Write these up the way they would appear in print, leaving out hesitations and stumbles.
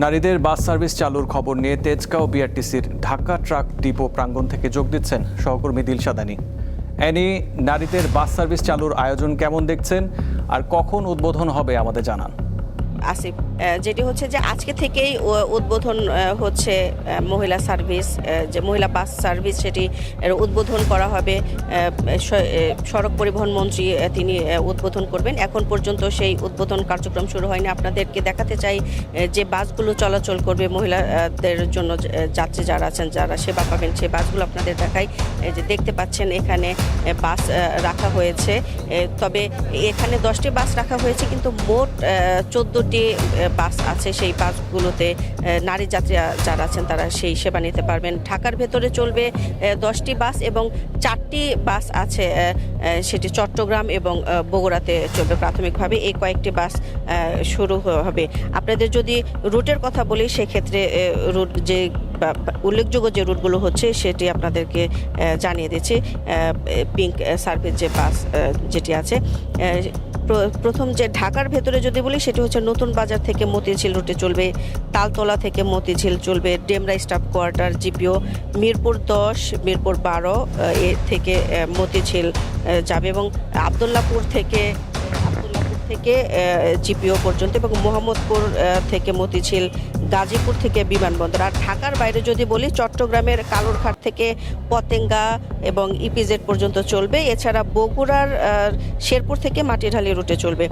নারীদের bus service চালুর খবর নিয়ে তেজগাঁও বিআরটিসির ঢাকা ট্রাক ডিপো প্রাঙ্গণ থেকে যোগ দিচ্ছেন সহকর্মী দিলশাদানি। এনি নারীদের বাস সার্ভিস চালুর আয়োজন কেমন দেখছেন আর কখন উদ্বোধন হবে আমাদের জানান। আসিফ, যেটি হচ্ছে যে আজকে থেকেই উদ্বোধন হচ্ছে মহিলা সার্ভিস, যে মহিলা বাস সার্ভিস সেটি উদ্বোধন করা হবে। সড়ক পরিবহন মন্ত্রী তিনি উদ্বোধন করবেন। এখন পর্যন্ত সেই উদ্বোধন কার্যক্রম শুরু হয়নি। আপনাদেরকে দেখাতে চাই যে বাসগুলো চলাচল করবে মহিলাদের জন্য, যাত্রী যারা আছেন, যারা সেবা পাবেন, সেই বাসগুলো আপনাদের দেখাই। যে দেখতে পাচ্ছেন এখানে বাস রাখা হয়েছে, তবে এখানে 10টি বাস রাখা হয়েছে, কিন্তু মোট 14টি বাস আছে। সেই বাসগুলোতে নারী যাত্রী যারা আছেন তারা সেই সেবা নিতে পারবেন। ঢাকার ভেতরে চলবে 10টি বাস এবং 4টি বাস আছে সেটি চট্টগ্রাম এবং বগুড়াতে চলবে প্রাথমিকভাবে। এই কয়েকটি বাস শুরু হবে। আপনাদের যদি রুটের কথা বলি, সেক্ষেত্রে রুট যে উল্লেখযোগ্য যে রুটগুলো হচ্ছে সেটি আপনাদেরকে জানিয়ে দিচ্ছি। পিঙ্ক সার্ভিস যে বাস যেটি আছে, প্রথম যে ঢাকার ভেতরে যদি বলি সেটি হচ্ছে নতুন বাজার থেকে মতিঝিল রুটে চলবে, তালতলা থেকে মতিঝিল চলবে, Demra staff quarter GPO, Mirpur 10, Mirpur 12 এ থেকে মতিঝিল যাবে এবং আবদুল্লাপুর থেকে জিপিও পর্যন্ত এবং মোহাম্মদপুর থেকে মতিঝিল, গাজীপুর থেকে বিমানবন্দর। আর ঢাকার বাইরে যদি বলি, চট্টগ্রামের কালুরঘাট থেকে পতেঙ্গা এবং ইপিজেড পর্যন্ত চলবে। এছাড়া বগুড়ার শেরপুর থেকে মাটিঢালি রুটে চলবে।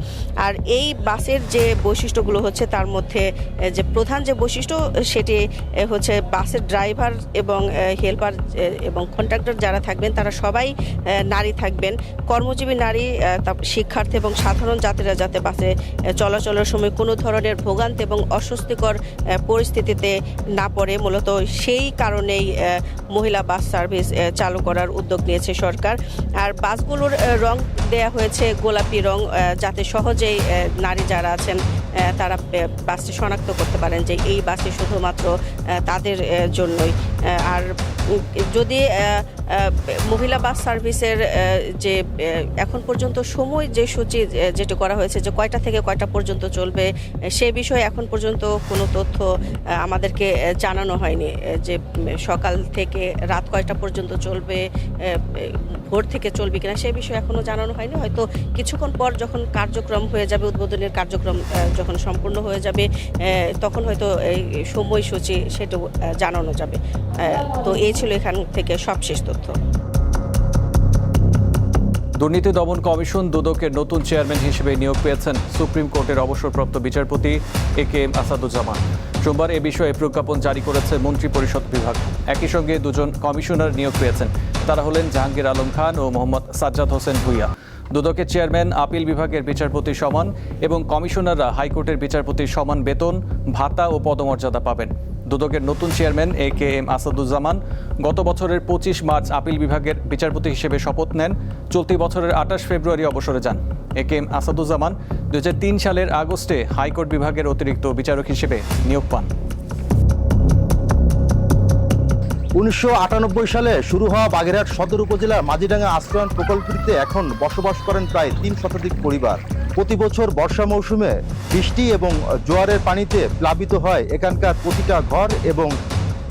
আর এই বাসের যে বৈশিষ্ট্যগুলো হচ্ছে, তার মধ্যে যে প্রধান যে বৈশিষ্ট্য সেটি হচ্ছে বাসের ড্রাইভার এবং হেল্পার এবং কন্ট্রাক্টর যারা থাকবেন তারা সবাই নারী থাকবেন, কর্মজীবী নারী, শিক্ষার্থী এবং সাধারণ যাত্রীরা যাতে বাসে চলাচলের সময় কোনো ধরনের ভোগান্তি এবং অস্বস্তিকর পরিস্থিতিতে না পড়ে, মূলত সেই কারণেই মহিলা বাস সার্ভিস চালু করার উদ্যোগ নিয়েছে সরকার। আর বাসগুলোর রং দেয়া হয়েছে গোলাপি রং, যাতে সহজেই নারী যারা আছেন তারা বাসটি শনাক্ত করতে পারেন যে এই বাসটি শুধুমাত্র তাদের জন্যই। আর যদি মহিলা বাস সার্ভিসের যে এখন পর্যন্ত সময় যে সূচি যেটি করা হয়েছে, যে কয়টা থেকে কয়টা পর্যন্ত চলবে, সে বিষয়ে এখন পর্যন্ত কোনো তথ্য আমাদেরকে জানানো হয়নি। যে সকাল থেকে রাত কয়টা পর্যন্ত চলবে, ভোর থেকে চলবে কিনা, সে বিষয়ে এখনও জানানো হয়নি। হয়তো কিছুক্ষণ পর যখন কার্যক্রম হয়ে যাবে, উদ্বোধনের কার্যক্রম যখন সম্পূর্ণ হয়ে যাবে, তখন হয়তো এই সময়সূচি সেটা জানানো যাবে। তো এই ছিল এখান থেকে সবশেষ তথ্য। দুর্নীতি দমন কমিশন দুদকের নতুন চেয়ারম্যান হিসেবে নিয়োগ পেয়েছেন সুপ্রিম কোর্টের অবসরপ্রাপ্ত বিচারপতি একেএম আসাদুজ্জামান। সোমবার এ বিষয়ে প্রজ্ঞাপন জারি করেছে মন্ত্রিপরিষদ বিভাগ। একই সঙ্গে দুজন কমিশনার নিয়োগ পেয়েছেন। তারা হলেন জাহাঙ্গীর আলম খান ও মোহাম্মদ সাজ্জাদ হোসেন ভুইয়া। দুদকের চেয়ারম্যান আপিল বিভাগের বিচারপতির সমান এবং কমিশনাররা হাইকোর্টের বিচারপতির সমান বেতন, ভাতা ও পদমর্যাদা পাবেন। দুদকের নতুন চেয়ারম্যান একেএম আসাদুজ্জামান গত বছরের 25 মার্চ আপিল বিভাগের বিচারপতি হিসেবে শপথ নেন। চলতি বছরের 28 ফেব্রুয়ারি অবসরে যান। একেএম আসাদুজ্জামান 2003 সালের আগস্টে হাইকোর্ট বিভাগের অতিরিক্ত বিচারক হিসেবে নিয়োগ পান। 1998 সালে শুরু হওয়া বাগেরহাট সদর উপজেলার মাঝিডাঙ্গা আশ্রয়ণ প্রকল্পটিতে এখন বসবাস করেন প্রায় 3 শতাধিক পরিবার। প্রতি বছর বর্ষা মৌসুমে বৃষ্টি এবং জোয়ারের পানিতে প্লাবিত হয় এখানকার প্রতিটা ঘর এবং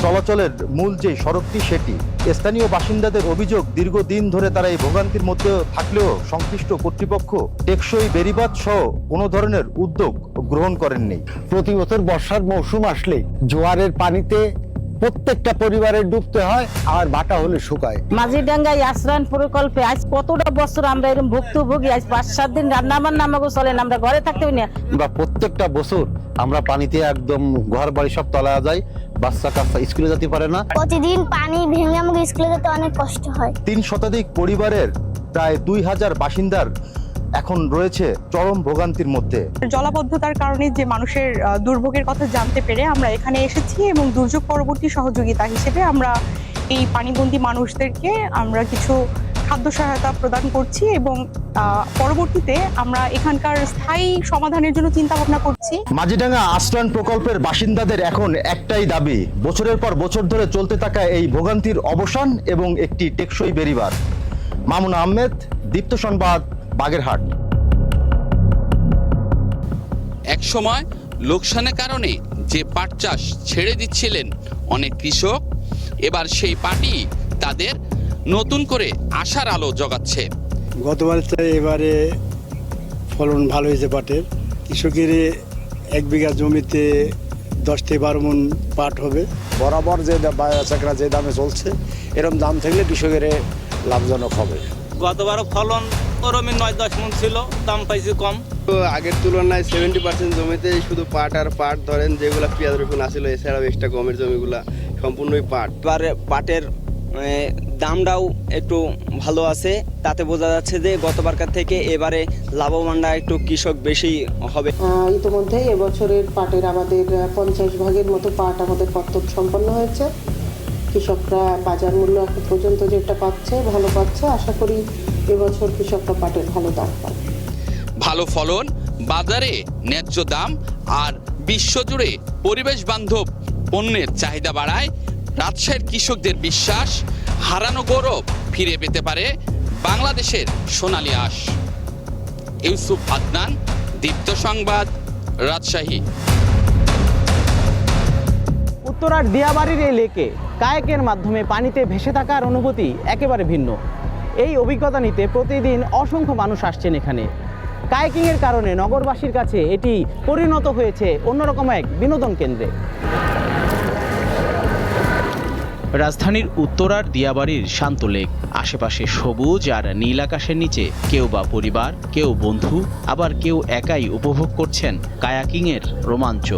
চলাচলের মূল যে সড়কটি সেটি। স্থানীয় বাসিন্দাদের অভিযোগ, দীর্ঘদিন ধরে তারা এই ভোগান্তির মধ্যে থাকলেও সংশ্লিষ্ট কর্তৃপক্ষ টেকসই বেড়িবাঁধ সহ কোনো ধরনের উদ্যোগ গ্রহণ করেননি। প্রতি বছর বর্ষার মৌসুম আসলে জোয়ারের পানিতে প্রত্যেকটা পরিবারের ডুবতে হয়, আর ভাটা হলে শুকায়। মাঝিডাঙ্গায় আশ্রয়ণ প্রকল্পে আজ কতটা বছর আমরা এরকম ভুক্তভোগী। আজ 5-7 দিন রান্না বান্না আমাকে চলে না, আমরা ঘরে থাকতে পারি না। আমরা প্রত্যেকটা বছর আমরা পানিতে একদম ঘর বাড়ি সব তলায় যায়, বাচ্চা কাচ্চা স্কুলে যেতে পারে না। প্রতিদিন পানি ভেঙে আমাকে স্কুলে যেতে অনেক কষ্ট হয়। 3 শতাধিক পরিবারের প্রায় 2000 বাসিন্দার এখন রয়েছে চরম ভোগান্তির মধ্যে। জলাবদ্ধতার কারণে যে মানুষের দুর্ভোগের কথা জানতে পেরে আমরা এখানে এসেছি এবং দুর্যোগ পরবর্তী সহযোগিতা হিসেবে আমরা এই পানিবন্দী মানুষদেরকে আমরা কিছু খাদ্য সহায়তা প্রদান করছি এবং পরবর্তীতে আমরা এখানকার স্থায়ী সমাধানের জন্য চিন্তা ভাবনা করছি। মাঝিডাঙ্গা আশ্রয়ণ প্রকল্পের বাসিন্দাদের এখন একটাই দাবি, বছরের পর বছর ধরে চলতে থাকা এই ভোগান্তির অবসান এবং একটি টেকসই বেড়িবাঁধ। মামুন আহমেদ, দীপ্ত সংবাদ, বাগেরহাট। একসময় লোকসানের কারণে যে পাট চাষ ছেড়ে দিচ্ছিলেন অনেক কৃষক, এবার সেই পাটই তাদের নতুন করে আশার আলো জগাচ্ছে। গতবার চেয়ে এবারে ফলন ভালো হয়েছে পাটের। কৃষকের 1 বিঘা জমিতে 10 থেকে 12 মণ পাট হবে। বরাবর যে চাকরা যে দামে চলছে, এরকম দাম থাকলে কৃষকের লাভজনক হবে। গতবারও ফলন ওরমই 9-10 মণ ছিল, দাম পাইছে কম। তো আগের তুলনায় 70% জমিতে শুধু পাট আর পাট, ধরেন যেগুলা পেঁয়াজ রসুন আসছিল, এছাড়াও এক্সট্রা গমের জমিগুলা সম্পূর্ণই পাট। এবারে পাটের দামটাও একটু ভালো আছে, তাতে বোঝা যাচ্ছে যে গতবারকার থেকে এবারে লাভবানটা একটু কৃষক বেশি হবে। ইতিমধ্যে এবছরের পাটের আমাদের 50 ভাগের মতো পাট আমাদের কর্তন সম্পন্ন হয়েছে। কৃষকরা বাজার মূল্য এখন পর্যন্ত যেটা পাচ্ছে ভালো পাচ্ছে। আশা করি এবছর কৃষকরা পাটের ভালো দাম পাবে। ভালো ফলন, বাজারে ন্যায্য দাম আর বিশ্বজুড়ে পরিবেশ বান্ধব পণ্যের চাহিদা বাড়ায় রাজশাহীর কৃষকদের বিশ্বাস, হারানো গৌরব ফিরে পেতে পারে বাংলাদেশের সোনালী আঁশ। ইউসুফ আদনান, দীপ্ত সংবাদ, রাজশাহী। উত্তরার দিয়াবাড়ির এই লেকে কায়াকের মাধ্যমে পানিতে ভেসে থাকার অনুভূতি একেবারে ভিন্ন। এই অভিজ্ঞতা নিতে প্রতিদিন অসংখ্য মানুষ আসছেন এখানে। কায়াকিংয়ের কারণে নগরবাসীর কাছে এটি পরিণত হয়েছে অন্যরকম এক বিনোদন কেন্দ্রে। রাজধানীর উত্তরার দিয়াবাড়ির শান্ত লেক, আশেপাশে সবুজ আর নীল আকাশের নিচে কেউ বা পরিবার, কেউ বন্ধু, আবার কেউ একাই উপভোগ করছেন কায়াকিংয়ের রোমাঞ্চ।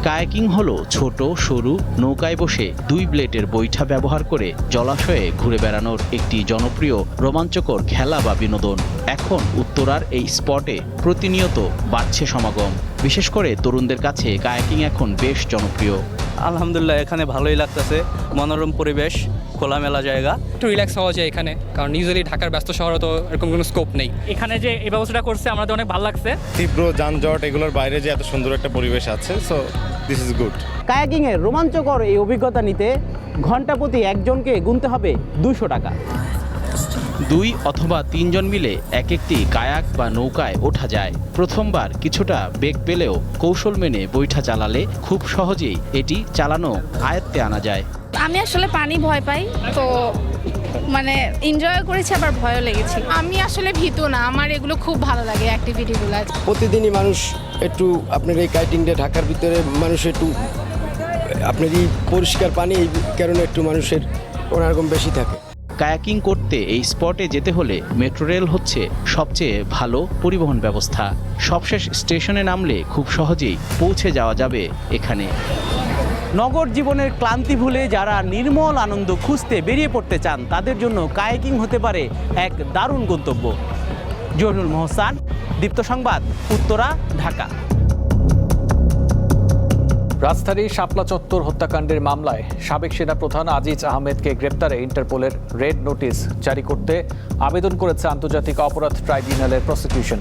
কায়াকিং হলো ছোট সরু নৌকায় বসে 2 ব্লেডের বৈঠা ব্যবহার করে জলাশয়ে ঘুরে বেড়ানোর একটি জনপ্রিয় রোমাঞ্চকর খেলা বা বিনোদন। এখন উত্তরার এই স্পটে প্রতিনিয়ত বাড়ছে সমাগম। বিশেষ করে তরুণদের কাছে কায়াকিং এখন বেশ জনপ্রিয়। আলহামদুলিল্লাহ, এখানে ভালোই লাগতেছে। মনোরম পরিবেশ, খোলামেলা জায়গা, একটু রিল্যাক্স হওয়া যায় এখানে, কারণ ইউজুয়ালি ঢাকার ব্যস্ত শহরে তো এরকম কোনো স্কোপ নেই। এখানে যে এই ব্যবস্থাটা করছে আমাদের অনেক ভালো লাগছে। তীব্র যানজট এগুলোর বাইরে যে এত সুন্দর একটা পরিবেশ আছে, সো দিস ইজ গুড। কায়াকিংয়ের রোমাঞ্চকর এই অভিজ্ঞতা নিতে ঘন্টা প্রতি একজনকে গুনতে হবে 200 টাকা। 2 অথবা 3 জন মিলে এক একটি কায়াক বা নৌকায় ওঠা যায়। প্রথমবার কিছুটা বেগ পেলেও কৌশল মেনে বৈঠা চালালে খুব সহজেই এটি চালানো আয়ত্তে আনা যায়। আমি আসলে পানি ভয় পাই, তো মানে এনজয় করেছি, আবার ভয়ও লেগেছে। আমি আসলে ভীতু না, আমার এগুলো খুব ভালো লাগে অ্যাক্টিভিটিগুলো। প্রতিদিনই মানুষ একটু আপনার এই কাইটিংটা ঢাকার ভিতরে মানুষ একটু আপনার এই পরিষ্কার পানি, এই কারণে একটু মানুষের ওরকম বেশি থাকে। কায়াকিং করতে এই স্পটে যেতে হলে মেট্রো রেল হচ্ছে সবচেয়ে ভালো পরিবহন ব্যবস্থা। সবশেষ স্টেশনে নামলে খুব সহজেই পৌঁছে যাওয়া যাবে এখানে। নগর জীবনের ক্লান্তি ভুলে যারা নির্মল আনন্দ খুঁজতে বেরিয়ে পড়তে চান, তাদের জন্য কায়াকিং হতে পারে এক দারুণ গন্তব্য। জহুরুল মোহসান, দীপ্ত সংবাদ, উত্তরা, ঢাকা। রাজধানীর শাপলা চত্বর হত্যাকাণ্ডের মামলায় সাবেক সেনাপ্রধান আজিজ আহমেদকে গ্রেপ্তারে ইন্টারপোলের রেড নোটিশ জারি করতে আবেদন করেছে আন্তর্জাতিক অপরাধ ট্রাইব্যুনালের প্রসিকিউশন।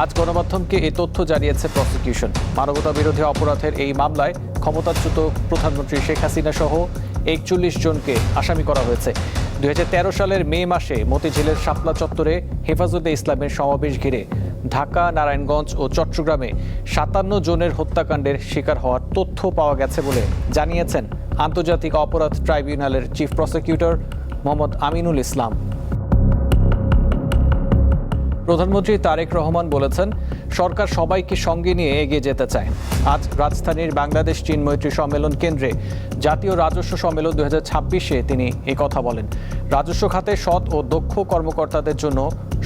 আজ গণমাধ্যমকে এই তথ্য জানিয়েছে প্রসিকিউশন। মানবতা বিরোধী অপরাধের এই মামলায় ক্ষমতাচ্যুত প্রধানমন্ত্রী শেখ হাসিনা সহ 41 জনকে আসামি করা হয়েছে। 2013 সালের মে মাসে মতিঝিলের শাপলা চত্বরে হেফাজতে ইসলামের সমাবেশ ঘিরে ঢাকা, নারায়ণগঞ্জ ও চট্টগ্রামে 57 জনের হত্যাকাণ্ডের শিকার হওয়ার তথ্য পাওয়া গেছে বলে জানিয়েছেন আন্তর্জাতিক অপরাধ ট্রাইব্যুনালের চিফ প্রসিকিউটর মোহাম্মদ আমিনুল ইসলাম। প্রধানমন্ত্রী তারেক রহমান বলেছেন, সরকার সবাইকে সঙ্গে নিয়ে এগিয়ে যেতে চায়। আজ রাজধানীর বাংলাদেশ চীন মৈত্রী সম্মেলন কেন্দ্রে জাতীয় রাজস্ব সম্মেলন 2026-এ তিনি কথা বলেন। রাজস্ব খাতে সৎ ও দক্ষ কর্মকর্তাদের জন্য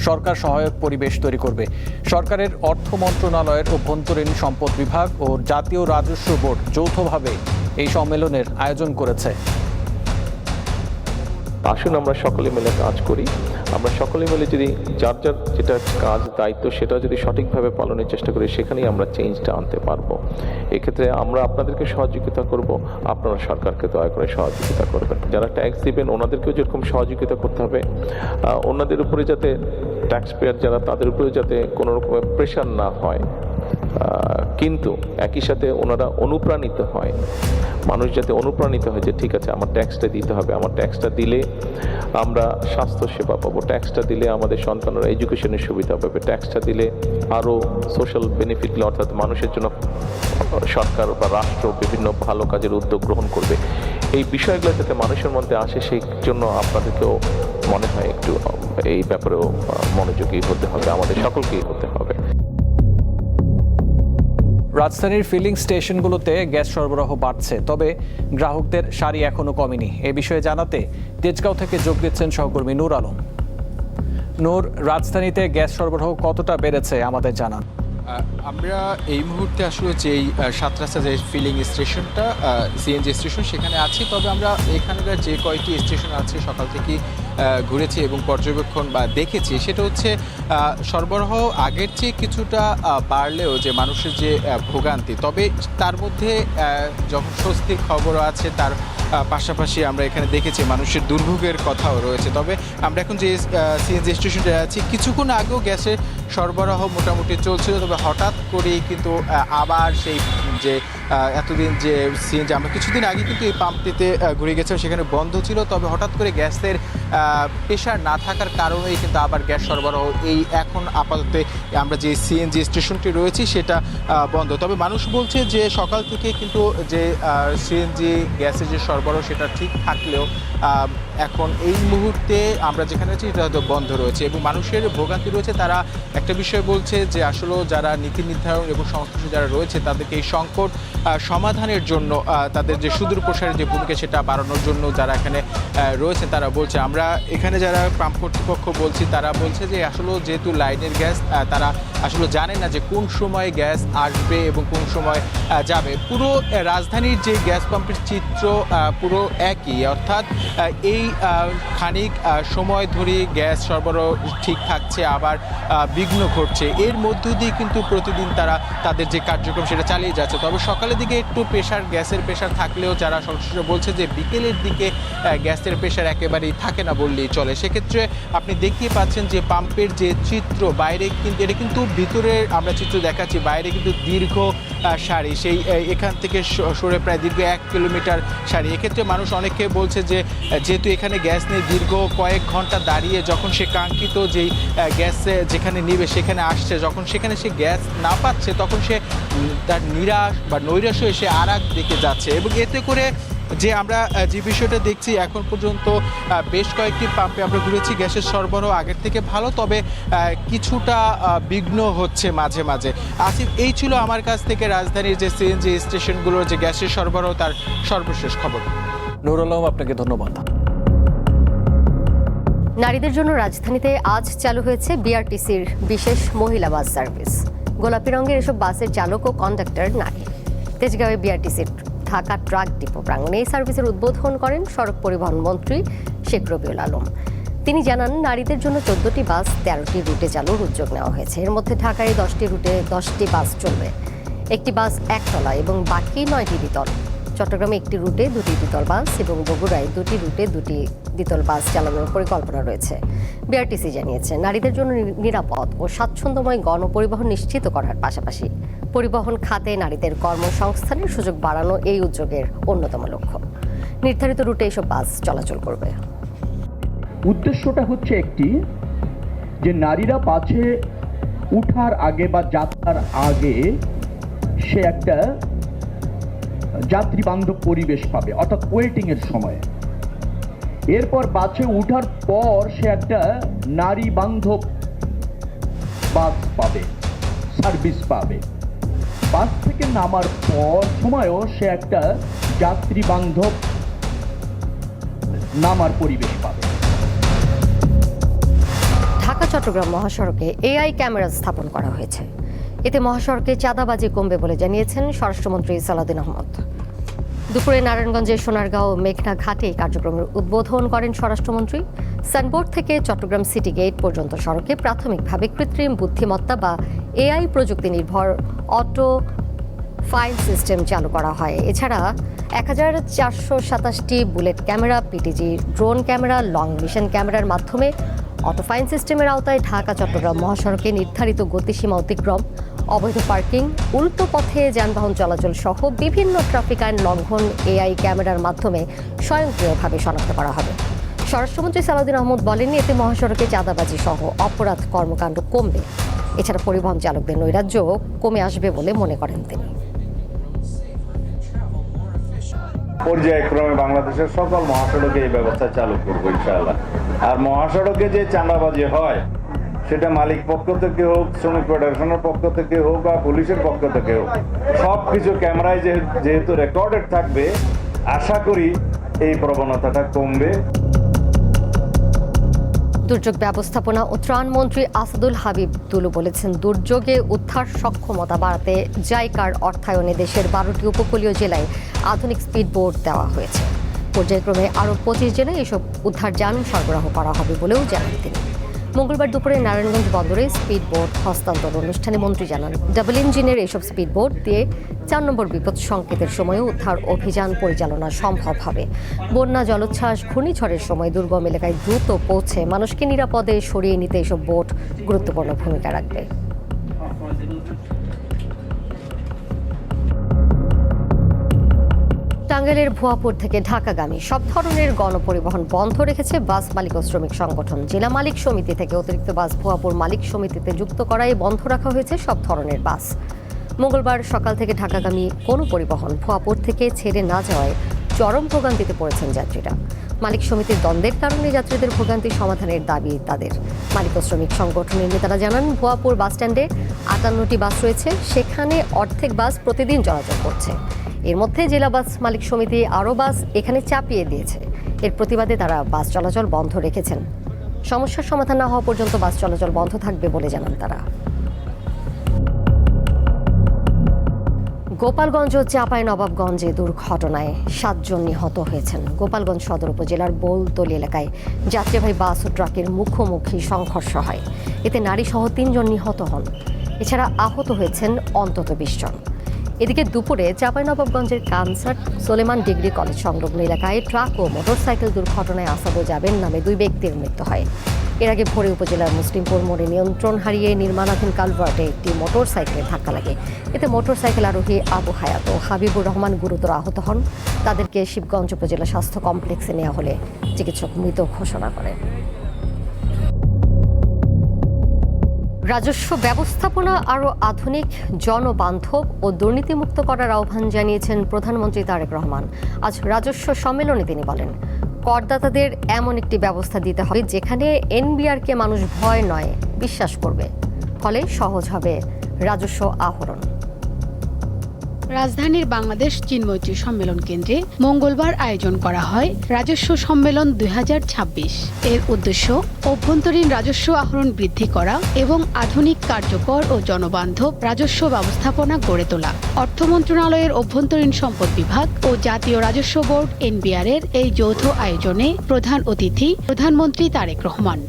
সরকার সহায়ক পরিবেশ তৈরি করবে। সরকারের অর্থ মন্ত্রণালয়ের অভ্যন্তরীণ সম্পদ বিভাগ ও জাতীয় রাজস্ব বোর্ড যৌথভাবে এই সম্মেলনের আয়োজন করেছে। আসুন আমরা সকলে মিলে কাজ করি। আমরা সকলে মিলে যদি যার যার যেটা কাজ দায়িত্ব সেটা যদি সঠিকভাবে পালনের চেষ্টা করি, সেখানেই আমরা চেঞ্জটা আনতে পারবো। এক্ষেত্রে আমরা আপনাদেরকে সহযোগিতা করব, আপনারা সরকারকে দয়া করে সহযোগিতা করবেন। যারা ট্যাক্স দিবেন ওনাদেরকেও যেরকম সহযোগিতা করতে হবে, ওনাদের উপরে যাতে ট্যাক্স পেয়ার যারা তাদের উপরে যাতে কোনো রকমের প্রেশার না হয়, কিন্তু একই সাথে ওনারা অনুপ্রাণিত হয়, মানুষ যাতে অনুপ্রাণিত হয় যে ঠিক আছে আমার ট্যাক্সটা দিতে হবে, আমার ট্যাক্সটা দিলে আমরা স্বাস্থ্য সেবা পাবো, ট্যাক্সটা দিলে আমাদের সন্তানরা এডুকেশনের সুবিধা পাবে, ট্যাক্সটা দিলে আরও সোশ্যাল বেনিফিট, অর্থাৎ মানুষের জন্য সরকার বা রাষ্ট্র বিভিন্ন ভালো কাজের উদ্যোগ গ্রহণ করবে। এই বিষয়গুলো যাতে মানুষের মধ্যে আসে সেই জন্য আপনাদেরকেও মনে হয় একটু এই ব্যাপারেও মনোযোগী হতে হবে, আমাদের সকলকেই হতে হবে। রাজধানীর ফিলিং স্টেশনগুলোতে গ্যাস সরবরাহ বাড়ছে, তবে গ্রাহকদের সারি এখনো কমেনি। এ বিষয়ে জানাতে তেজগাঁও থেকে যোগ দিচ্ছেন সহকর্মী নূর আলম। নূর, রাজধানীতে গ্যাস সরবরাহ কতটা বেড়েছে আমাদের জানান। আমরা এই মুহূর্তে আসলে যেই 7 রাস্তা যে ফিলিং স্টেশনটা সিএনজি স্টেশন সেখানে আছি, তবে আমরা এখানকার যে কয়েকটি স্টেশন আছে সকাল থেকে ঘুরেছি এবং পর্যবেক্ষণ বা দেখেছি, সেটা হচ্ছে সরবরাহ আগের চেয়ে কিছুটা বাড়লেও যে মানুষের যে ভোগান্তি, তবে তার মধ্যে যখন স্বস্তির খবরও আছে তার পাশাপাশি আমরা এখানে দেখেছি মানুষের দুর্ভোগের কথাও রয়েছে। তবে আমরা এখন যে সিএনজি স্টেশনটা আছি, কিছুক্ষণ আগেও গ্যাসের সরবরাহ মোটামুটি চলছিল, তবে হঠাৎ করেই কিন্তু আবার সেই যে এতদিন যে সিএনজি আমরা কিছুদিন আগে কিন্তু এই পাম্পটিতে ঘুরে গেছিলাম, সেখানে বন্ধ ছিল, তবে হঠাৎ করে গ্যাসের প্রেশার না থাকার কারণেই কিন্তু আবার গ্যাস সরবরাহ এই এখন আপাতত আমরা যে সিএনজি স্টেশনটি রয়েছি সেটা বন্ধ। তবে মানুষ বলছে যে সকাল থেকে কিন্তু যে সিএনজি গ্যাসের যে সরবরাহ সেটা ঠিক থাকলেও এখন এই মুহূর্তে আমরা যেখানে আছি এটা হয়তো বন্ধ রয়েছে এবং মানুষের ভোগান্তি রয়েছে। তারা একটা বিষয় বলছে যে আসলে যারা নীতি নির্ধারণ এবং সংশ্লিষ্ট যারা রয়েছে তাদেরকে এই সংকট সমাধানের জন্য তাদের যে সুদূর প্রসারের যে ভূমিকা সেটা বাড়ানোর জন্য যারা এখানে রয়েছে তারা বলছে। আমরা এখানে যারা পাম্প কর্তৃপক্ষ বলছি তারা বলছে যে আসলে যেহেতু লাইনের গ্যাস তারা আসলে জানে না যে কোন সময় গ্যাস আসবে এবং কোন সময় যাবে। পুরো রাজধানীর যে গ্যাস পাম্পের চিত্র পুরো একই, অর্থাৎ এই খানিক সময় ধরে গ্যাস সরবরাহ ঠিক থাকছে আবার বিঘ্ন ঘটছে, এর মধ্য দিয়ে কিন্তু প্রতিদিন তারা তাদের যে কার্যক্রম সেটা চালিয়ে যাচ্ছে। তবে সকালের দিকে একটু গ্যাসের প্রেশার থাকলেও যারা সংশ্লিষ্ট বলছে যে বিকেলের দিকে গ্যাসের প্রেশার একেবারেই থাকে না বললেই চলে। সেক্ষেত্রে আপনি দেখতে পাচ্ছেন যে পাম্পের যে চিত্র বাইরে কিন্তু এটা কিন্তু ভিতরে আমরা চিত্র দেখাচ্ছি, বাইরে কিন্তু দীর্ঘ সারি, সেই এখান থেকে সরে প্রায় দীর্ঘ 1 কিলোমিটার সারি। এক্ষেত্রে মানুষ অনেকে বলছে যে যেহেতু এখানে গ্যাস নেই, দীর্ঘ কয়েক ঘন্টা দাঁড়িয়ে যখন সে কাঙ্ক্ষিত যেই গ্যাসে যেখানে নিবে সেখানে আসছে, যখন সেখানে সে গ্যাস না পাচ্ছে তখন সে তার নিরাশ বা নৈরাশ হয়ে সে আর এক দিকে যাচ্ছে। এবং এতে করে যে আমরা যে বিষয়টা দেখছি এখন পর্যন্ত বেশ কয়েকটি পাম্পে আমরা ঘুরেছি, গ্যাসের সরবরাহ আগের থেকে ভালো, তবে কিছুটা বিঘ্ন হচ্ছে মাঝে মাঝে। আসিফ, এই ছিল আমার কাছ থেকে রাজধানীর যে সিএনজি স্টেশনগুলোর যে গ্যাসের সরবরাহ তার সর্বশেষ খবর। নূর আলম, আপনাকে ধন্যবাদ। নারীদের জন্য রাজধানীতে আজ চালু হয়েছে বিআরটিসির বিশেষ মহিলা বাস সার্ভিস। গোলাপি রঙের এসব বাসের চালক ও কন্ডাক্টর নারী। তেজগাঁওয়ে বিআরটিসির ঢাকা ট্রাক ডিপো প্রাঙ্গণে এই সার্ভিসের উদ্বোধন করেন সড়ক পরিবহন মন্ত্রী শেখ রবিউল আলম। তিনি জানান, নারীদের জন্য 14টি বাস 13টি রুটে চালুর উদ্যোগ নেওয়া হয়েছে। এর মধ্যে ঢাকায় 10টি রুটে 10টি বাস চলবে, একটি বাস একতলা এবং বাকি 9টি দ্বিতল। চট্টগ্রামে একটি রুটে 2টি দ্বিতল বাস এবং বগুড়ায় 2টি রুটে 2টি দ্বিতল বাস চালানোর পরিকল্পনা রয়েছে। বিআরটিসি জানিয়েছে, নারীদের জন্য নিরাপদ ও স্বাচ্ছন্দ্যময় গণপরিবহন নিশ্চিত করার পাশাপাশি পরিবহন খাতে নারীদের কর্মসংস্থানের সুযোগ বাড়ানো এই উদ্যোগের অন্যতম লক্ষ্য। নির্ধারিত রুটে এসব বাস চলাচল করবে। উদ্দেশ্যটা হচ্ছে একটি, যে নারীরা বাসে উঠার আগে বা যাত্রার আগে সে একটা যাত্রী বান্ধব পরিবেশ পাবে, অর্থাৎ ওয়েটিং এর সময়। এরপর বাসে উঠার পর সে একটা নারী বান্ধব বাস পাবে, সার্ভিস পাবে। বাস থেকে নামার পর সময়ও সে একটা যাত্রী বান্ধব নামার পরিবেশ পাবে। ঢাকা চট্টগ্রাম মহাসড়কে এআই ক্যামেরা স্থাপন করা হয়েছে। এতে মহাসড়কে চাঁদাবাজি কমবে বলে জানিয়েছেন স্বরাষ্ট্রমন্ত্রী সালাউদ্দিন আহমদ। দুপুরে নারায়ণগঞ্জের সোনারগাঁও মেঘনা ঘাটে কার্যক্রমের উদ্বোধন করেন স্বরাষ্ট্রমন্ত্রী। সানবোর্ড থেকে চট্টগ্রাম সিটি গেট পর্যন্ত সড়কে প্রাথমিকভাবে কৃত্রিম বুদ্ধিমত্তা বা এআই প্রযুক্তি নির্ভর অটো ফাইন সিস্টেম চালু করা হয়। এছাড়া 1427টি bullet camera, PTG drone camera, long mission ক্যামেরার মাধ্যমে অটো ফাইন সিস্টেমের আওতায় ঢাকা চট্টগ্রাম মহাসড়কে নির্ধারিত গতিসীমা অতিক্রম, অবৈধ পার্কিং, উল্টো পথে যানবাহন চলাচল সহ বিভিন্ন ট্রাফিক আইন লঙ্ঘন এআই ক্যামেরার মাধ্যমে স্বয়ংক্রিয়ভাবে শনাক্ত করা হবে। স্বরাষ্ট্রমন্ত্রী সালাউদ্দিন আহমদ বলেন, এতে মহাসড়কে চাঁদাবাজি সহ অপরাধ কর্মকাণ্ড কমবে। এছাড়া পরিবহন চালকদের নৈরাজ্য কমে আসবে বলে মনে করেন তিনি। পর্যায়ক্রমে বাংলাদেশের সকল মহাসড়কে এই ব্যবস্থা চালু করবো ইনশাআল্লাহ। আর মহাসড়কে যে চাঁদাবাজি হয় সেটা মালিক পক্ষ থেকে হোক, শ্রমিক ফেডারেশনের পক্ষ থেকে হোক বা পুলিশের পক্ষ থেকে হোক, সবকিছু ক্যামেরায় যেহেতু রেকর্ডেড থাকবে, আশা করি এই প্রবণতাটা কমবে। দুর্যোগ ব্যবস্থাপনা ও ত্রাণ মন্ত্রী আসাদুল হাবিব দুলু বলেছেন, দুর্যোগে উদ্ধার সক্ষমতা বাড়াতে জাইকার অর্থায়নে দেশের 12টি উপকূলীয় জেলায় আধুনিক স্পিড বোট দেওয়া হয়েছে। পর্যায়ক্রমে আরও 25 জেলায় এসব উদ্ধার যান সরবরাহ করা হবে বলেও জানান তিনি। মঙ্গলবার দুপুরে নারায়ণগঞ্জ বন্দরে স্পিড বোট হস্তান্তর অনুষ্ঠানে মন্ত্রী জানান, ডাবল ইঞ্জিনের এইসব স্পিড বোট দিয়ে 4 নম্বর বিপদ সংকেতের সময়ও উদ্ধার অভিযান পরিচালনা সম্ভব হবে। বন্যা, জলোচ্ছ্বাস, ঘূর্ণিঝড়ের সময় দুর্গম এলাকায় দ্রুত পৌঁছে মানুষকে নিরাপদে সরিয়ে নিতে এসব বোট গুরুত্বপূর্ণ ভূমিকা রাখবে। টাঙ্গাইলের ভুয়াপুর থেকে ঢাকাগামী সব ধরনের গণপরিবহন বন্ধ রেখেছে বাস মালিক ও শ্রমিক সংগঠন। জেলা মালিক সমিতি থেকে অতিরিক্ত বাস ভুয়াপুর মালিক সমিতিতে যুক্ত করায় বন্ধ রাখা হয়েছে সব ধরনের বাস। মঙ্গলবার সকাল থেকে ঢাকাগামী কোনো পরিবহন ভুয়াপুর থেকে ছেড়ে না যাওয়ায় চরম ভোগান্তিতে পড়েছেন যাত্রীরা। মালিক সমিতির দ্বন্দ্বের কারণে যাত্রীদের ভোগান্তি সমাধানের দাবি তাদের। মালিক ও শ্রমিক সংগঠনের নেতারা জানান, ভুয়াপুর বাসস্ট্যান্ডে 58টি বাস রয়েছে, সেখানে অর্ধেক বাস প্রতিদিন চলাচল করছে। এর মধ্যে জেলা বাস মালিক সমিতি আরও বাস এখানে চাপিয়ে দিয়েছে। এর প্রতিবাদে তারা বাস চলাচল বন্ধ রেখেছেন। সমস্যার সমাধান না হওয়া পর্যন্ত বাস চলাচল বন্ধ থাকবে বলে জানান তারা। গোপালগঞ্জ ও চাঁপাইনবাবগঞ্জে দুর্ঘটনায় 7 জন নিহত হয়েছেন। গোপালগঞ্জ সদর উপজেলার বোলতলি এলাকায় যাত্রীবাহী বাস ও ট্রাকের মুখোমুখি সংঘর্ষ হয়। এতে নারীসহ 3 জন নিহত হন। এছাড়া আহত হয়েছেন অন্তত 20 জন। এদিকে দুপুরে চাঁপাইনবাবগঞ্জের কানসার্ট সোলেমান ডিগ্রি কলেজ সংলগ্ন এলাকায় ট্রাক ও মোটরসাইকেল দুর্ঘটনায় আসাদুজ্জামান নামে 2 ব্যক্তির মৃত্যু হয়। এর আগে ভোরে উপজেলার মুসলিমপুর মোড়ে নিয়ন্ত্রণ হারিয়ে নির্মাণাধীন কালভার্টে একটি মোটরসাইকেলে ধাক্কা লাগে। এতে মোটরসাইকেল আরোহী আবু হায়াত ও হাবিবুর রহমান গুরুতর আহত হন। তাদেরকে শিবগঞ্জ উপজেলা স্বাস্থ্য কমপ্লেক্সে নেওয়া হলে চিকিৎসক মৃত ঘোষণা করেন। রাজস্ব ব্যবস্থাপনা আরও আধুনিক, জনবান্ধব ও দুর্নীতিমুক্ত করার আহ্বান জানিয়েছেন প্রধানমন্ত্রী তারেক রহমান। আজ রাজস্ব সম্মেলনে তিনি বলেন, করদাতাদের এমন একটি ব্যবস্থা দিতে হবে যেখানে এনবিআরকে মানুষ ভয় নয় বিশ্বাস করবে, ফলে সহজ হবে রাজস্ব আহরণ। রাজধানীর বাংলাদেশ চীনমৈত্রী সম্মেলন কেন্দ্রে মঙ্গলবার আয়োজন করা হয় রাজস্ব সম্মেলন 2026। এর উদ্দেশ্য অভ্যন্তরীণ রাজস্ব আহরণ বৃদ্ধি করা এবং আধুনিক, কার্যকর ও জনবান্ধব রাজস্ব ব্যবস্থাপনা গড়ে তোলা। অর্থ মন্ত্রণালয়ের অভ্যন্তরীণ সম্পদ বিভাগ ও জাতীয় রাজস্ব বোর্ড এনবিআর এর এই যৌথ আয়োজনে প্রধান অতিথি প্রধানমন্ত্রী তারেক রহমান।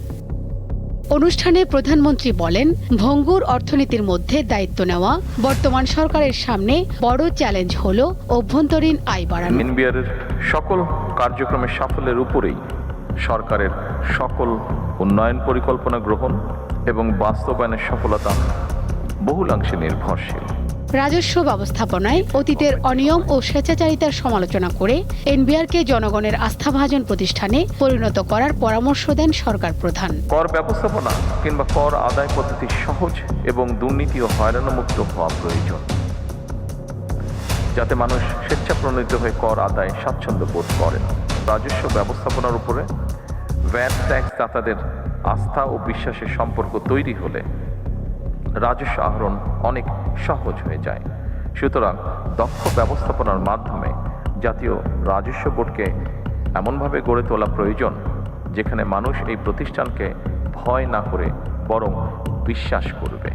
অনুষ্ঠানে প্রধানমন্ত্রী বলেন, ভঙ্গুর অর্থনীতির মধ্যে দায়িত্ব নেওয়া বর্তমান সরকারের সামনে বড় চ্যালেঞ্জ হলো অভ্যন্তরীণ আয় বাড়ানো। এনবিআর এর সকল কার্যক্রমের সাফল্যের উপরেই সরকারের সকল উন্নয়ন পরিকল্পনা গ্রহণ এবং বাস্তবায়নের সফলতা বহুলাংশে নির্ভরশীল। রাজস্ব ব্যবস্থাপনায় অতীতের অনিয়ম ও স্বেচ্ছাচারিতার সমালোচনা করে এনবিআরকে জনগণের আস্থাভাজন প্রতিষ্ঠানে পরিণত করার পরামর্শ দেন সরকার প্রধান। কর ব্যবস্থাপনা কিংবা কর আদায় পদ্ধতি সহজ এবং দুর্নীতি ও হয়রানিমুক্ত হওয়া প্রয়োজন, যাতে মানুষ স্বেচ্ছাপ্রণোদিত হয়ে কর আদায় স্বাচ্ছন্দ্য বোধ করেন। রাজস্ব ব্যবস্থাপনার উপরে ভ্যাট ট্যাক্স দাতাদের আস্থা ও বিশ্বাসের সম্পর্ক তৈরি হলে রাজস্ব আহরণ অনেক সহজ হয়ে যায়। সুতরাং দক্ষ ব্যবস্থাপনার মাধ্যমে জাতীয় রাজস্ব বোর্ডকে এমনভাবে গড়ে তোলা প্রয়োজন যেখানে মানুষ এই প্রতিষ্ঠানকে ভয় না করে বরং বিশ্বাস করবে।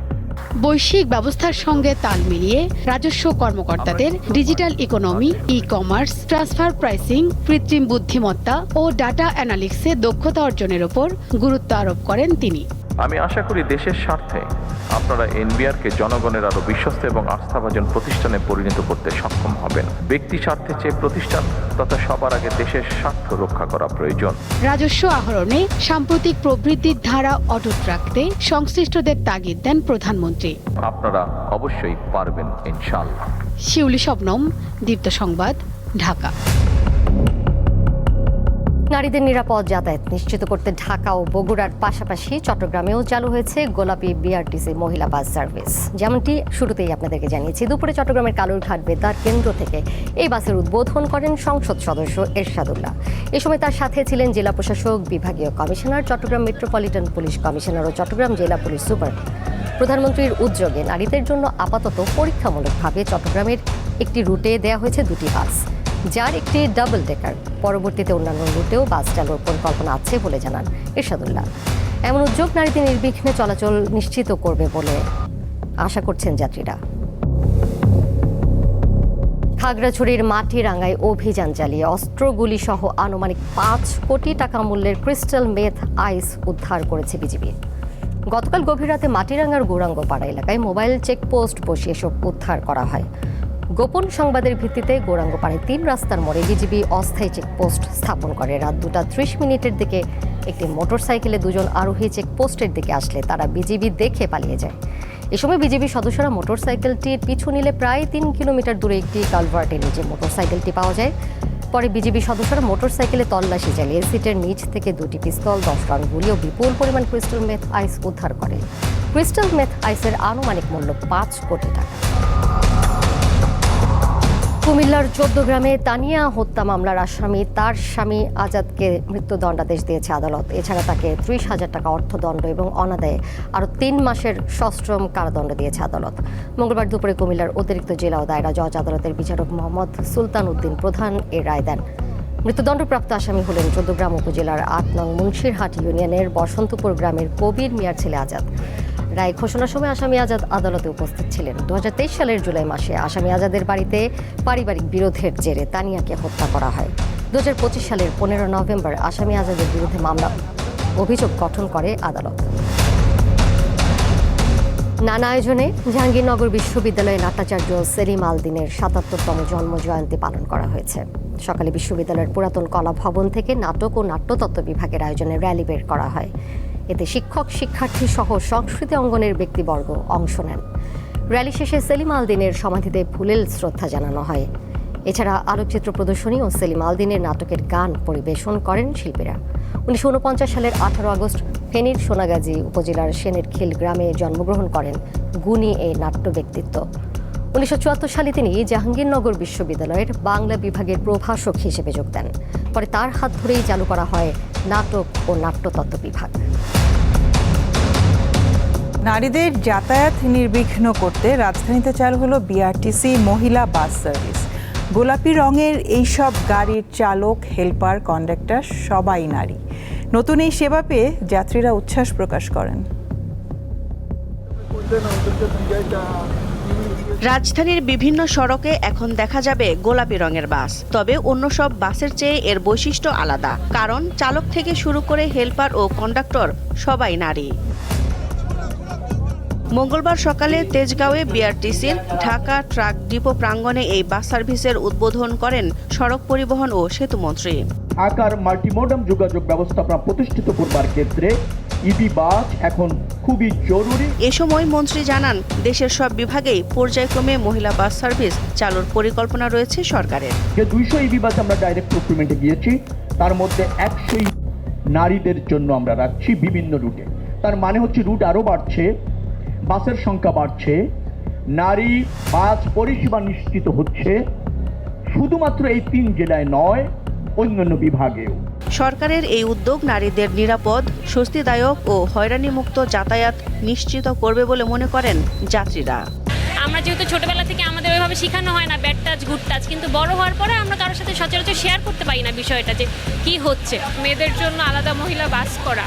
বৈশ্বিক ব্যবস্থার সঙ্গে তাল মিলিয়ে রাজস্ব কর্মকর্তাদের digital economy, e commerce, transfer pricing, কৃত্রিম বুদ্ধিমত্তা ও ডাটা অ্যানালিটিক্সে দক্ষতা অর্জনের উপর গুরুত্ব আরোপ করেন তিনি। আমি আশা করি দেশের স্বার্থে আপনারা এনবিআরকে জনগণের আরো বিশ্বস্ত এবং আস্থাভাজন প্রতিষ্ঠানে পরিণত করতে সক্ষম হবেন। ব্যক্তি স্বার্থে চেয়ে প্রতিষ্ঠান তথা সবার আগে দেশের স্বার্থ রক্ষা করা প্রয়োজন। রাজস্ব আহরণে সাম্প্রতিক প্রবৃদ্ধির ধারা অটুট রাখতে সংশ্লিষ্টদের তাগিদ দেন প্রধানমন্ত্রী। আপনারা অবশ্যই পারবেন ইনশাআল্লাহ। শিউলি শবনম, দীপ্ত সংবাদ, ঢাকা। নারীদের নিরাপদ যাতায়াত নিশ্চিত করতে ঢাকা ও বগুড়ার পাশাপাশি চট্টগ্রামেও চালু হয়েছে গোলাপী বিআরটিসি মহিলা বাস সার্ভিস। যেমনটি শুরুতেই আপনাদেরকে জানিয়েছি, দুপুরে চট্টগ্রামের কালুরঘাট বেতার কেন্দ্র থেকে এই বাসের উদ্বোধন করেন সংসদ সদস্য এরশাদুল্লাহ। এ সময় তার সাথে ছিলেন জেলা প্রশাসক, বিভাগীয় commissioner, Chattogram metropolitan police commissioner ও চট্টগ্রাম জেলা পুলিশ সুপার। প্রধানমন্ত্রীর উদ্যোগে নারীদের জন্য আপাতত পরীক্ষামূলকভাবে চট্টগ্রামের একটি রুটে দেওয়া হয়েছে 2টি বাস, যার একটি ডাবল ডেকার। পরবর্তীতে অন্যান্য রুটেও বাস চালুর পরিকল্পনা আছে বলে জানান এরশাদুল্লাহ। এমন উদ্যোগ নারীদের নির্বিঘ্নে চলাচল নিশ্চিত করবে বলে আশা করছেন যাত্রীরা। খাগড়াছড়ির মাটিরাঙ্গায় অভিযান চালিয়ে অস্ত্রগুলি সহ আনুমানিক 5 কোটি টাকা মূল্যের ক্রিস্টাল মেথ আইস উদ্ধার করেছে বিজিবি। গতকাল গভীর রাতে মাটিরাঙ্গার গৌরাঙ্গপাড়া এলাকায় মোবাইল চেকপোস্ট বসিয়ে এসব উদ্ধার করা হয়। গোপন সংবাদের ভিত্তিতে গৌরাঙ্গপাড়ায় 3 রাস্তার মোড়ে বিজিবি অস্থায়ী চেকপোস্ট স্থাপন করে। রাত 2:30 দিকে একটি মোটরসাইকেলে 2 জন আরোহী চেকপোস্টের দিকে আসলে তারা বিজিবি দেখে পালিয়ে যায়। এ সময় বিজিবি সদস্যরা মোটরসাইকেলটির পিছু নিলে প্রায় 3 কিলোমিটার দূরে একটি কালভার্টের নিচে মোটরসাইকেলটি পাওয়া যায়। পরে বিজিবি সদস্যরা মোটরসাইকেলে তল্লাশি চালিয়ে সিটের নিচ থেকে 2টি পিস্তল, 10 রাউন্ড গুলি ও বিপুল পরিমাণ ক্রিস্টাল মেথ আইস উদ্ধার করে। ক্রিস্টাল মেথ আইসের আনুমানিক মূল্য 5 কোটি টাকা। কুমিল্লার 14 গ্রামে তানিয়া হত্যা মামলার আসামি তার স্বামী আজাদকে মৃত্যুদণ্ডাদেশ দিয়েছে আদালত। এছাড়া তাকে 30,000 টাকা অর্থদণ্ড এবং অনাদায়ে আরও 3 মাসের সশ্রম কারাদণ্ড দিয়েছে আদালত। মঙ্গলবার দুপুরে কুমিল্লার অতিরিক্ত জেলা ও দায়রা জজ আদালতের বিচারক মোহাম্মদ সুলতান উদ্দিন প্রধান এর রায় দেন। মৃত্যুদণ্ডপ্রাপ্ত আসামি হলেন 14 গ্রাম উপজেলার 8 নং মুন্সিরহাট ইউনিয়নের বসন্তপুর গ্রামের কবির মিয়ার ছেলে আজাদ। রায় ঘোষণার সময় আসামি আজাদ আদালতে উপস্থিত ছিলেন। 2023 সালের জুলাই মাসে আসামি আজাদের বাড়িতে পারিবারিক বিরোধের জেরে তানিয়াকে হত্যা করা হয়। 2025 সালের 15 নভেম্বর আসামি আজাদের বিরুদ্ধে মামলা অভিযোগ গঠন করে আদালত। নানা আয়োজনে জাহাঙ্গীরনগর বিশ্ববিদ্যালয়ের নাট্যাচার্য সেলিম আল দিনের 77তম জন্মজয়ন্তী পালন করা হয়েছে। সকালে বিশ্ববিদ্যালয়ের পুরাতন কলা ভবন থেকে নাটক ও নাট্যতত্ত্ব বিভাগের আয়োজনে র্যালি বের করা হয়। এতে শিক্ষক, শিক্ষার্থী সহ সংস্কৃতি অঙ্গনের ব্যক্তিবর্গ অংশ নেন। র্যালি শেষে সেলিম আল দিনের সমাধিতে ফুলেল শ্রদ্ধা জানানো হয়। এছাড়া আলোকচিত্র প্রদর্শনী ও সেলিম আল দিনের নাটকের গান পরিবেশন করেন শিল্পীরা। 1949 সালের 18 আগস্ট ফেনীর সোনাগাজী উপজেলার সেনের খিল গ্রামে জন্মগ্রহণ করেন গুণী এই নাট্য ব্যক্তিত্ব। 1974 সালে তিনি জাহাঙ্গীরনগর বিশ্ববিদ্যালয়ের বাংলা বিভাগের প্রভাষক হিসেবে যোগ দেন। পরে তার হাত ধরেই চালু করা হয় নাটক ও নাট্যতত্ত্ব বিভাগ। নারীদের যাতায়াত নির্বিঘ্ন করতে রাজধানীতে চালু হলো বিআরটিসি মহিলা বাস সার্ভিস। গোলাপি রঙের এইসব গাড়ির চালক, হেল্পার, কন্ডাক্টর সবাই নারী। নতুন এই সেবা পেয়ে যাত্রীরা উচ্ছ্বাস প্রকাশ করেন। রাজধানীর বিভিন্ন সড়কে এখন দেখা যাবে গোলাপি রঙের বাস। তবে অন্য সব বাসের চেয়ে এর বৈশিষ্ট্য আলাদা, কারণ চালক থেকে শুরু করে হেল্পার ও কন্ডাক্টর সবাই নারী। মঙ্গলবার সকালে তেজগাঁওয়ে বিআরটিসির ঢাকা ট্রাক ডিপো প্রাঙ্গণে এই বাস সার্ভিসের উদ্বোধন করেন সড়ক পরিবহন ও সেতুমন্ত্রী। আকার মাল্টিমোডাম যোগাযোগ ব্যবস্থাপনা প্রতিষ্ঠিত করবার ক্ষেত্রে ইবি বাস এখন খুবই জরুরি। এ সময় মন্ত্রী জানান, দেশের সব বিভাগেই পর্যায়ক্রমে মহিলা বাস সার্ভিস চালুর পরিকল্পনা রয়েছে সরকারের। যে 200 ইবি বাস আমরা ডাইরেক্ট প্রক্রিমেন্টে গিয়েছি, তার মধ্যে 100 নারীদের জন্য আমরা রাখছি বিভিন্ন রুটে। তার মানে হচ্ছে রুট আরও বাড়ছে, বাসের সংখ্যা বাড়ছে, নারী বাস পরিষেবা নিশ্চিত হচ্ছে শুধুমাত্র এই 3 জেলায় নয়, অন্যান্য বিভাগেও। সরকারের এই উদ্যোগ নারীদের নিরাপদ, স্বস্তিদায়ক ও হয়রানিমুক্ত যাতায়াত নিশ্চিত করবে বলে মনে করেন যাত্রীরা। আমরা যেহেতু ছোটবেলা থেকে আমাদের ওইভাবে শেখানো হয় না ব্যাড টাচ, গুড টাচ, কিন্তু বড় হওয়ার পরে আমরা কারোর সাথে সচরাচর শেয়ার করতে পারি না বিষয়টা যে কি হচ্ছে। মেয়েদের জন্য আলাদা মহিলা বাস করা,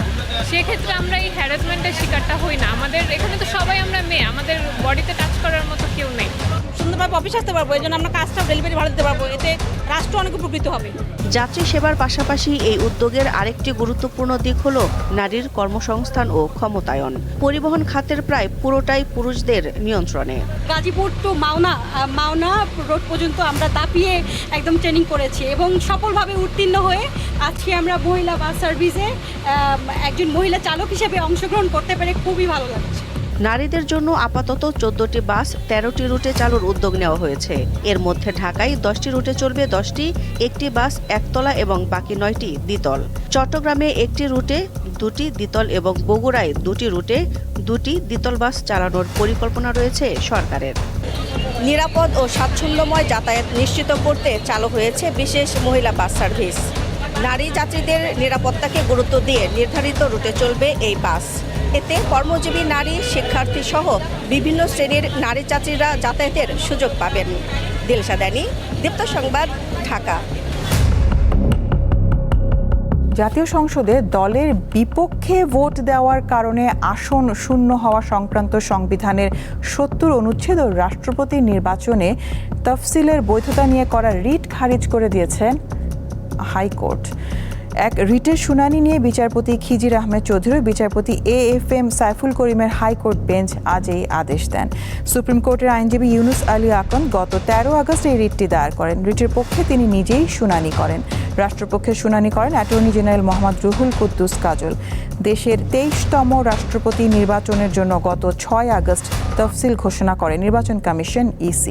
সেক্ষেত্রে আমরা এই হ্যারাসমেন্টের শিকারটা হই না। আমাদের এখানে তো সবাই আমরা মেয়ে, আমাদের বডিতে টাচ করার মতো কেউ নেই। সুন্দর সুন্দরভাবে অফিস আসতে পারবো, এই জন্য আমরা কাজটা ডেলিভারি ভালো দিতে পারবো, এতে রাষ্ট্র অনেক উপকৃত হবে। যাত্রী সেবার পাশাপাশি এই উদ্যোগের আরেকটি গুরুত্বপূর্ণ দিক হলো নারীর কর্মসংস্থান ও ক্ষমতায়ন। পরিবহন খাতের প্রায় পুরোটাই পুরুষদের নিয়ন্ত্রণে। গাজীপুর টু মাওনা রোড পর্যন্ত আমরা দাপিয়ে একদম ট্রেনিং করেছি এবং সফলভাবে উত্তীর্ণ হয়ে আজকে আমরা মহিলা বাস সার্ভিসে একজন মহিলা চালক হিসেবে অংশগ্রহণ করতে পেরে খুবই ভালো লাগছে। নারীদের জন্য আপাতত 14টি বাস 13টি রুটে চালুর উদ্যোগ নেওয়া হয়েছে। এর মধ্যে ঢাকায় 10টি রুটে চলবে 10টি, একটি বাস একতলা এবং বাকি 9টি দ্বিতল। চট্টগ্রামে একটি রুটে 2টি দ্বিতল এবং বগুড়ায় 2টি রুটে 2টি দ্বিতল বাস চালানোর পরিকল্পনা রয়েছে সরকারের। নিরাপদ ও স্বাচ্ছন্দ্যময় যাতায়াত নিশ্চিত করতে চালু হয়েছে বিশেষ মহিলা বাস সার্ভিস। নারী যাত্রীদের নিরাপত্তাকে গুরুত্ব দিয়ে নির্ধারিত রুটে চলবে এই বাস। এতে কর্মজীবী নারী, শিক্ষার্থী সহ বিভিন্ন শ্রেণীর নারী যাত্রীরা যাতায়াতের সুযোগ পাবেন। দিলশা দানি, দীপ্ত সংবাদ, ঢাকা। জাতীয় সংসদে দলের বিপক্ষে ভোট দেওয়ার কারণে আসন শূন্য হওয়া সংক্রান্ত সংবিধানের 70 অনুচ্ছেদ ও রাষ্ট্রপতি নির্বাচনে তফসিলের বৈধতা নিয়ে করা রিট খারিজ করে দিয়েছেন হাইকোর্ট। এক রিটের শুনানি নিয়ে বিচারপতি খিজির আহমেদ চৌধুরী, বিচারপতি AFM সাইফুল করিমের হাইকোর্ট বেঞ্চ আজ এই আদেশ দেন। সুপ্রিম কোর্টের আইনজীবী ইউনুস আলী আকন গত 13 আগস্ট এই রিটটি দায়ের করেন। রিটের পক্ষে তিনি নিজেই শুনানি করেন। রাষ্ট্রপক্ষে শুনানি করেন অ্যাটর্নি জেনারেল মোহাম্মদ রুহুল কুদ্দুস কাজল। দেশের 23তম রাষ্ট্রপতি নির্বাচনের জন্য গত 6 আগস্ট তফসিল ঘোষণা করে নির্বাচন কমিশন EC।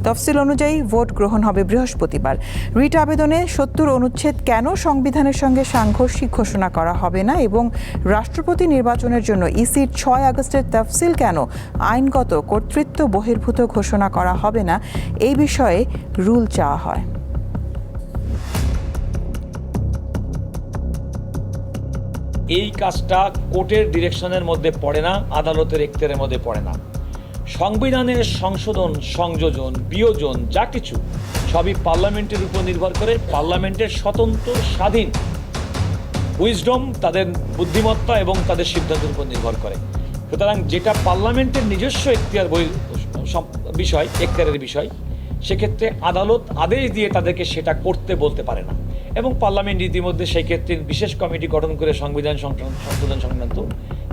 তফসিল অনুযায়ী ভোট গ্রহণ হবে বৃহস্পতিবার। রিট আবেদনে 70 অনুচ্ছেদ কেন সংবিধানের সঙ্গে সাংঘর্ষিক ঘোষণা করা হবে না এবং রাষ্ট্রপতি নির্বাচনের জন্য ECর 6 আগস্টের তফসিল কেন আইনগত কর্তৃত্ব বহির্ভূত ঘোষণা করা হবে না, এই বিষয়ে রুল চাওয়া হয়। এই কাজটা কোর্টের ডিরেকশনের মধ্যে পড়ে না, আদালতের এখতিয়ারের মধ্যে পড়ে না। সংবিধানের সংশোধন, সংযোজন, বিয়োজন যা কিছু সবই পার্লামেন্টের উপর নির্ভর করে। পার্লামেন্টের স্বতন্ত্র স্বাধীন উইজডম, তাদের বুদ্ধিমত্তা এবং তাদের সিদ্ধান্তের উপর নির্ভর করে। সুতরাং যেটা পার্লামেন্টের নিজস্ব এখতিয়ারের বিষয়, সেক্ষেত্রে আদালত আদেশ দিয়ে তাদেরকে সেটা করতে বলতে পারে না। এবং পার্লামেন্ট ইতিমধ্যে সেই ক্ষেত্রে বিশেষ কমিটি গঠন করে সংবিধান সংশোধন সংক্রান্ত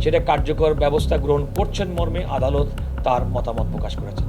সেটা কার্যকর ব্যবস্থা গ্রহণ করছেন মর্মে আদালত তার মতামত প্রকাশ করেছেন।